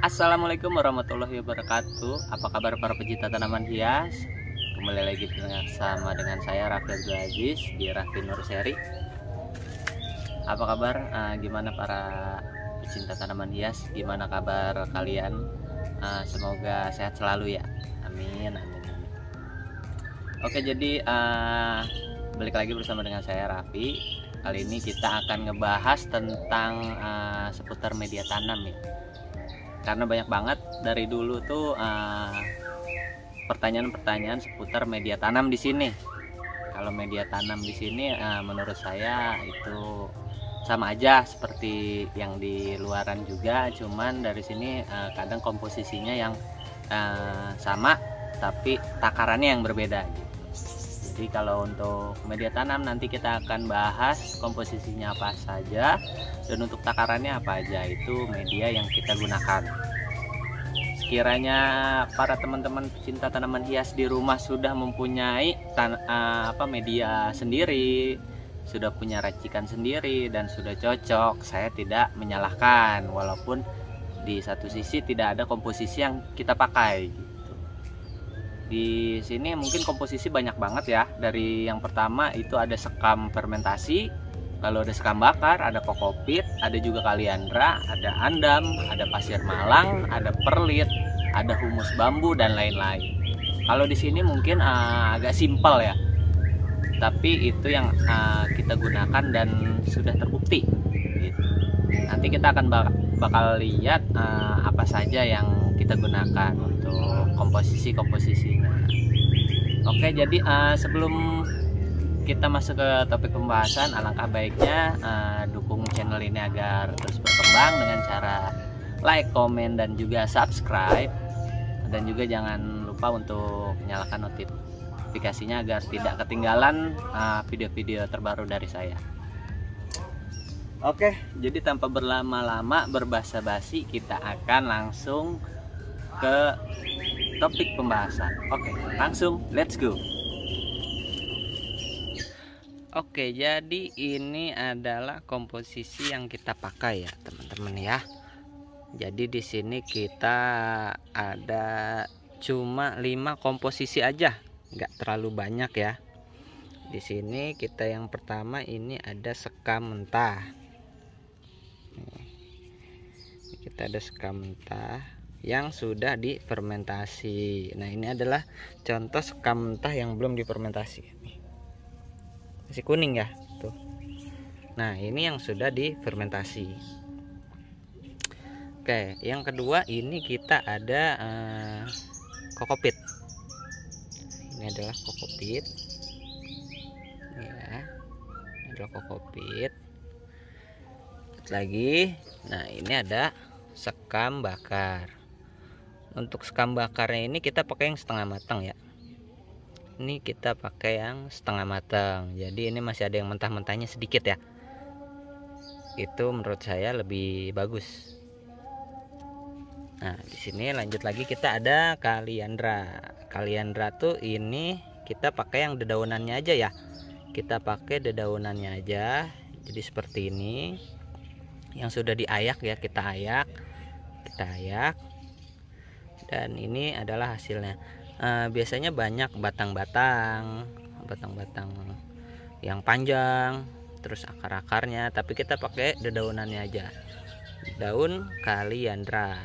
Assalamualaikum warahmatullahi wabarakatuh. Apa kabar para pecinta tanaman hias? Kembali lagi bersama dengan saya Raffi Abdul Aziz di Raffi Nur Seri. Apa kabar? Gimana para pecinta tanaman hias? Gimana kabar kalian? Semoga sehat selalu ya. Amin, amin, amin. Oke, jadi balik lagi bersama dengan saya Raffi. Kali ini kita akan ngebahas tentang seputar media tanam ya. Karena banyak banget dari dulu tuh pertanyaan-pertanyaan seputar media tanam di sini. Kalau media tanam di sini menurut saya itu sama aja seperti yang di luaran juga, cuman dari sini kadang komposisinya yang sama tapi takarannya yang berbeda gitu. Jadi kalau untuk media tanam nanti kita akan bahas komposisinya apa saja dan untuk takarannya apa aja, itu media yang kita gunakan. Sekiranya para teman-teman pecinta tanaman hias di rumah sudah mempunyai media sendiri, sudah punya racikan sendiri dan sudah cocok, saya tidak menyalahkan, walaupun di satu sisi tidak ada komposisi yang kita pakai. Di sini mungkin komposisi banyak banget ya. Dari yang pertama itu ada sekam fermentasi, lalu ada sekam bakar, ada kokopit, ada juga kaliandra, ada andam, ada pasir malang, ada perlit, ada humus bambu dan lain-lain. Kalau di sini mungkin agak simpel ya, tapi itu yang kita gunakan dan sudah terbukti gitu. Nanti kita akan bakal lihat apa saja yang kita gunakan untuk komposisinya. Oke, jadi sebelum kita masuk ke topik pembahasan, alangkah baiknya dukung channel ini agar terus berkembang dengan cara like, komen, dan juga subscribe. Dan juga jangan lupa untuk nyalakan notifikasinya agar tidak ketinggalan video-video terbaru dari saya. Oke, jadi tanpa berlama-lama berbasa-basi, kita akan langsung ke topik pembahasan. Oke, langsung let's go. Oke, jadi ini adalah komposisi yang kita pakai ya teman-teman ya. Jadi di sini kita ada cuma 5 komposisi aja, nggak terlalu banyak ya. Di sini kita yang pertama ini ada sekam mentah. Kita ada sekam mentah yang sudah difermentasi. Nah, ini adalah contoh sekam mentah yang belum difermentasi. Masih kuning ya, tuh. Nah, ini yang sudah difermentasi. Oke, yang kedua ini kita ada kokopit. Ini adalah kokopit. Ya, ini adalah kokopit. Lagi, nah ini ada sekam bakar. Untuk sekam bakarnya ini kita pakai yang setengah matang ya. Ini kita pakai yang setengah matang. Jadi ini masih ada yang mentah-mentahnya sedikit ya. Itu menurut saya lebih bagus. Nah, di sini lanjut lagi kita ada kaliandra. Kaliandra tuh ini kita pakai yang dedaunannya aja ya. Kita pakai dedaunannya aja. Jadi seperti ini. Yang sudah diayak ya, kita ayak. Dan ini adalah hasilnya. Biasanya banyak batang-batang yang panjang, terus akar-akarnya, tapi kita pakai dedaunannya aja, daun kaliandra.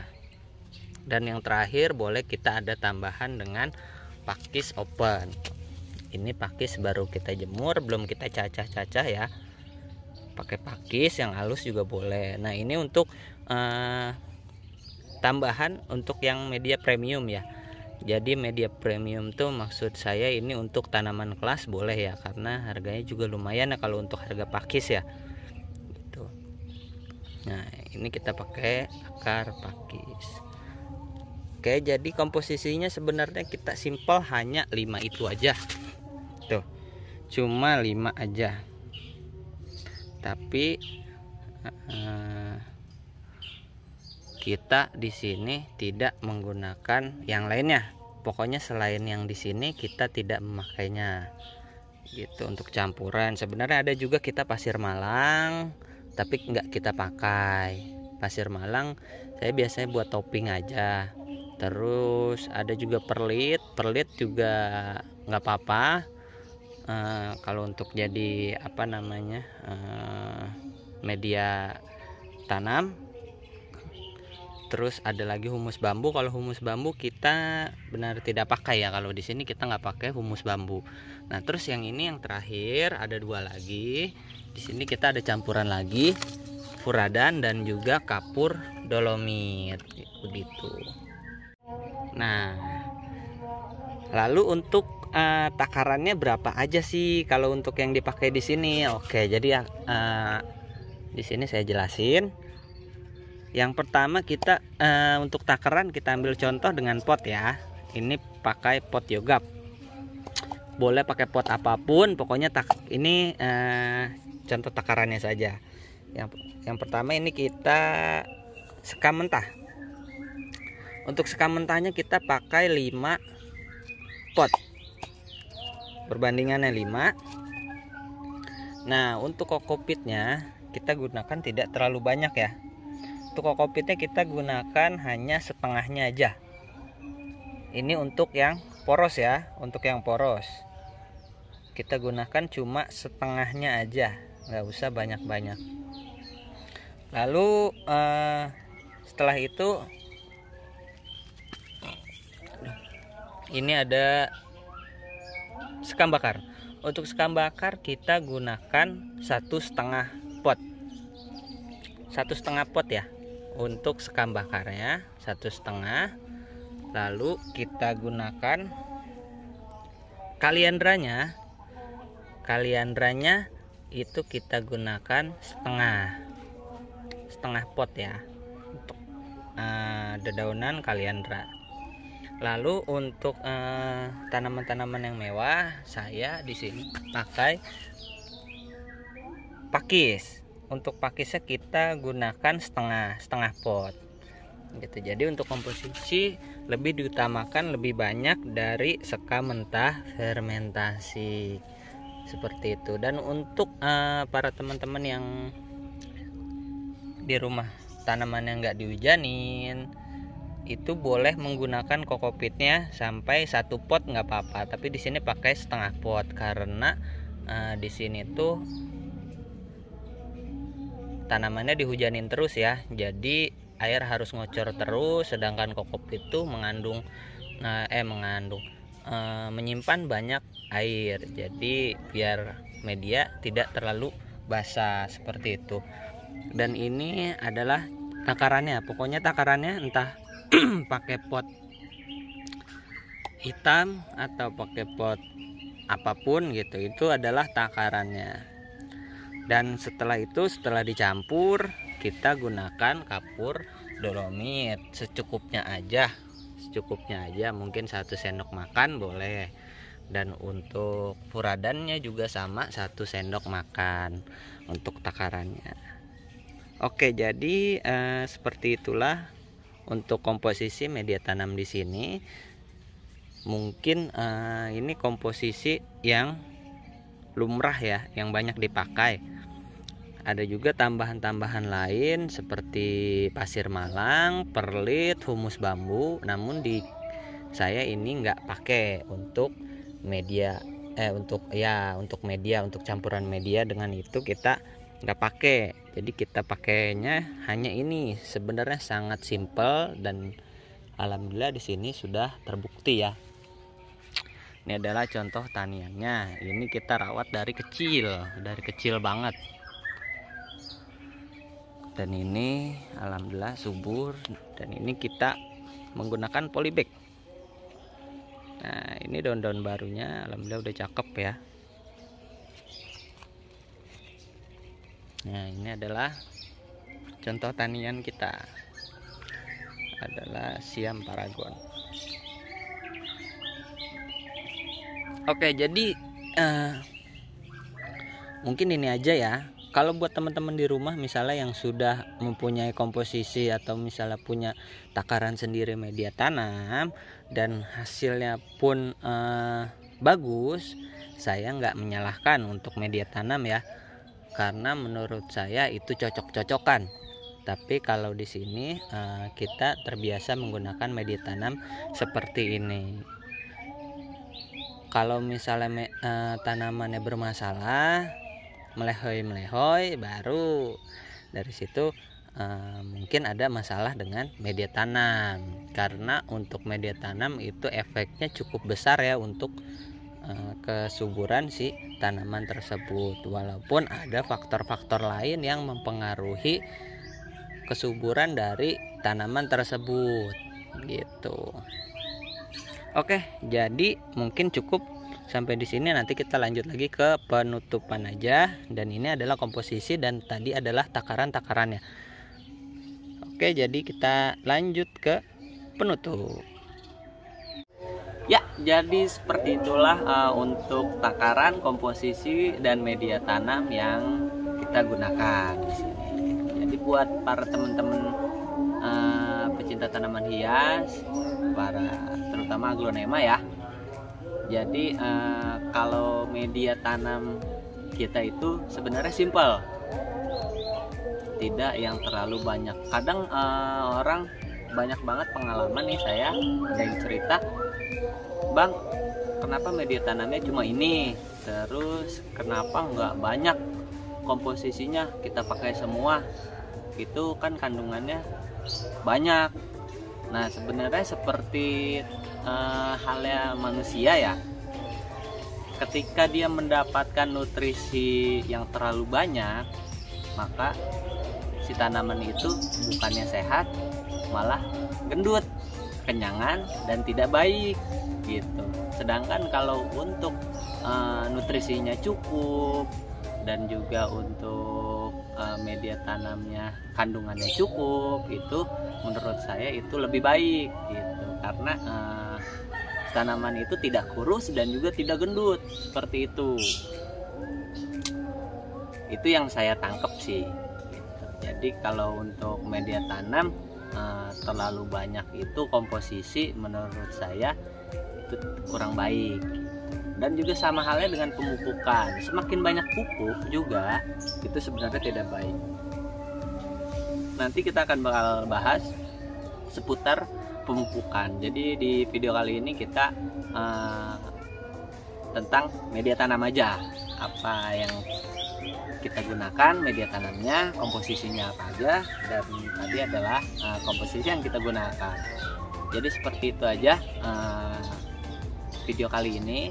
Dan yang terakhir boleh kita ada tambahan dengan pakis open. Ini pakis baru kita jemur, belum kita cacah-cacah ya. Pakai pakis yang halus juga boleh. Nah, ini untuk tambahan untuk yang media premium ya. Jadi media premium tuh maksud saya ini untuk tanaman kelas boleh ya, karena harganya juga lumayan ya kalau untuk harga pakis ya gitu. Nah, ini kita pakai akar pakis. Oke, jadi komposisinya sebenarnya kita simpel, hanya 5 itu aja tuh, cuma 5 aja. Tapi kita di sini tidak menggunakan yang lainnya. Pokoknya selain yang di sini kita tidak memakainya. Gitu untuk campuran. Sebenarnya ada juga kita pasir malang, tapi nggak kita pakai. Pasir malang Saya biasanya buat topping aja. Terus ada juga perlit juga nggak apa-apa. Kalau untuk jadi media tanam. Terus ada lagi humus bambu. Kalau humus bambu kita benar tidak pakai ya. Kalau di sini kita nggak pakai humus bambu. Nah, terus yang ini yang terakhir ada 2 lagi. Di sini kita ada campuran lagi furadan dan juga kapur dolomit begitu. Nah, lalu untuk takarannya berapa aja sih kalau untuk yang dipakai di sini? Oke, jadi di sini saya jelasin. Yang pertama kita untuk takaran kita ambil contoh dengan pot ya. Ini pakai pot yogap. Boleh pakai pot apapun, pokoknya ini contoh takarannya saja. Yang pertama ini kita sekam mentah. Untuk sekam mentahnya kita pakai 5 pot. Perbandingannya 5. Nah, untuk kokopitnya kita gunakan tidak terlalu banyak ya. Untuk kokopitnya kita gunakan hanya setengahnya aja. Ini untuk yang poros ya. Untuk yang poros kita gunakan cuma setengahnya aja, nggak usah banyak-banyak. Lalu setelah itu ini ada sekam bakar. Untuk sekam bakar kita gunakan 1,5 pot. 1,5 pot ya. Untuk sekam bakarnya 1,5. Lalu kita gunakan kaliandranya itu kita gunakan setengah pot ya untuk dedaunan kaliandra. Lalu untuk tanaman-tanaman yang mewah saya di sini pakai pakis. Untuk pakisnya kita gunakan setengah pot gitu. Jadi untuk komposisi lebih diutamakan lebih banyak dari sekam mentah fermentasi seperti itu. Dan untuk para teman-teman yang di rumah tanaman yang nggak dihujanin itu boleh menggunakan kokopitnya sampai 1 pot nggak apa-apa, tapi di sini pakai setengah pot karena di sini tuh tanamannya dihujanin terus ya, jadi air harus ngocor terus, sedangkan kokopit itu menyimpan banyak air, jadi biar media tidak terlalu basah seperti itu. Dan ini adalah takarannya, pokoknya takarannya entah pakai pot hitam atau pakai pot apapun gitu, itu adalah takarannya. Dan setelah dicampur kita gunakan kapur dolomit secukupnya aja, mungkin 1 sendok makan boleh. Dan untuk furadannya juga sama 1 sendok makan untuk takarannya. Oke, jadi seperti itulah untuk komposisi media tanam di sini. Mungkin ini komposisi yang lumrah ya, yang banyak dipakai. Ada juga tambahan-tambahan lain seperti pasir malang, perlit, humus bambu. Namun di saya ini nggak pakai untuk media untuk campuran media, dengan itu kita nggak pakai. Jadi kita pakainya hanya ini. Sebenarnya sangat simpel dan alhamdulillah di sini sudah terbukti ya. Ini adalah contoh taniannya. Ini kita rawat dari kecil banget. Dan ini alhamdulillah subur, dan ini kita menggunakan polybag. Nah, ini daun-daun barunya alhamdulillah udah cakep ya. Nah, ini adalah contoh tanian kita, adalah siam paragon. Oke, jadi mungkin ini aja ya. Kalau buat teman-teman di rumah misalnya yang sudah mempunyai komposisi atau misalnya punya takaran sendiri media tanam dan hasilnya pun bagus, saya nggak menyalahkan untuk media tanam ya, karena menurut saya itu cocok-cocokan. Tapi kalau di sini kita terbiasa menggunakan media tanam seperti ini. Kalau misalnya tanamannya bermasalah, melehoi-melehoi, baru dari situ mungkin ada masalah dengan media tanam. Karena untuk media tanam itu efeknya cukup besar ya untuk kesuburan si tanaman tersebut, walaupun ada faktor-faktor lain yang mempengaruhi kesuburan dari tanaman tersebut gitu. Oke, jadi mungkin cukup sampai di sini. Nanti kita lanjut lagi ke penutupan aja, dan ini adalah komposisi dan tadi adalah takaran-takarannya. Oke, jadi kita lanjut ke penutup. Ya, jadi seperti itulah untuk takaran, komposisi, dan media tanam yang kita gunakan di sini. Jadi buat para teman-teman pecinta tanaman hias, terutama aglonema ya. Jadi kalau media tanam kita itu sebenarnya simpel, tidak yang terlalu banyak. Kadang orang banyak banget pengalaman nih, saya ada yang cerita, Bang, kenapa media tanamnya cuma ini, terus kenapa nggak banyak komposisinya, kita pakai semua, itu kan kandungannya banyak. Nah sebenarnya seperti halnya manusia ya, ketika dia mendapatkan nutrisi yang terlalu banyak, maka si tanaman itu bukannya sehat, malah gendut, kenyangan, dan tidak baik gitu. Sedangkan kalau untuk nutrisinya cukup dan juga untuk media tanamnya kandungannya cukup, itu menurut saya itu lebih baik gitu, karena tanaman itu tidak kurus dan juga tidak gendut seperti itu. Itu yang saya tangkap sih gitu. Jadi kalau untuk media tanam terlalu banyak itu komposisi menurut saya itu kurang baik. Dan juga sama halnya dengan pemupukan, semakin banyak pupuk juga itu sebenarnya tidak baik. Nanti kita akan bakal bahas seputar pemupukan. Jadi di video kali ini kita tentang media tanam aja, apa yang kita gunakan media tanamnya, komposisinya apa aja, dan tadi adalah komposisi yang kita gunakan. Jadi seperti itu aja video kali ini.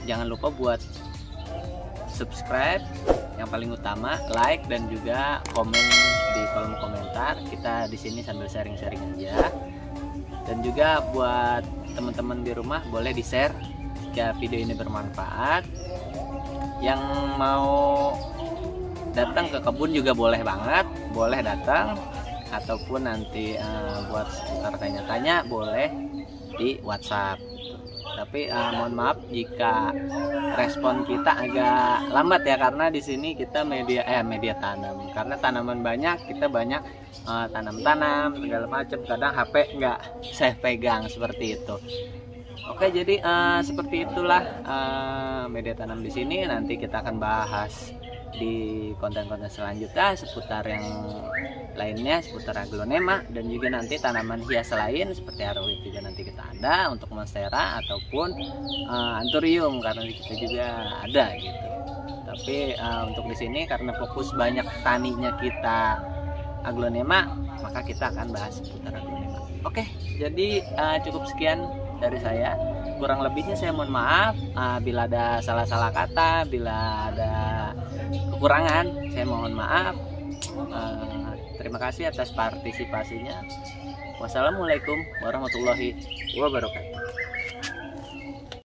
Jangan lupa buat subscribe, yang paling utama like, dan juga komen di kolom komentar. Kita di sini sambil sharing-sharing aja. Dan juga buat teman-teman di rumah boleh di-share jika video ini bermanfaat. Yang mau datang ke kebun juga boleh banget, boleh datang, ataupun nanti buat seputar tanya-tanya boleh di WhatsApp. Tapi mohon maaf jika respon kita agak lambat ya, karena di sini kita media tanam. Karena tanaman banyak, kita banyak tanam segala macam. Kadang HP nggak saya pegang seperti itu. Oke, jadi seperti itulah media tanam di sini. Nanti kita akan bahas di konten-konten selanjutnya seputar yang lainnya, seputar aglonema, dan juga nanti tanaman hias lain seperti aroid juga nanti kita ada untuk monstera ataupun anthurium, karena kita juga ada gitu. Tapi untuk di sini karena fokus banyak taninya kita aglonema, maka kita akan bahas seputar aglonema. Oke, jadi cukup sekian dari saya. Kurang lebihnya saya mohon maaf bila ada salah-salah kata, bila ada kekurangan saya mohon maaf. Terima kasih atas partisipasinya. Wassalamualaikum warahmatullahi wabarakatuh.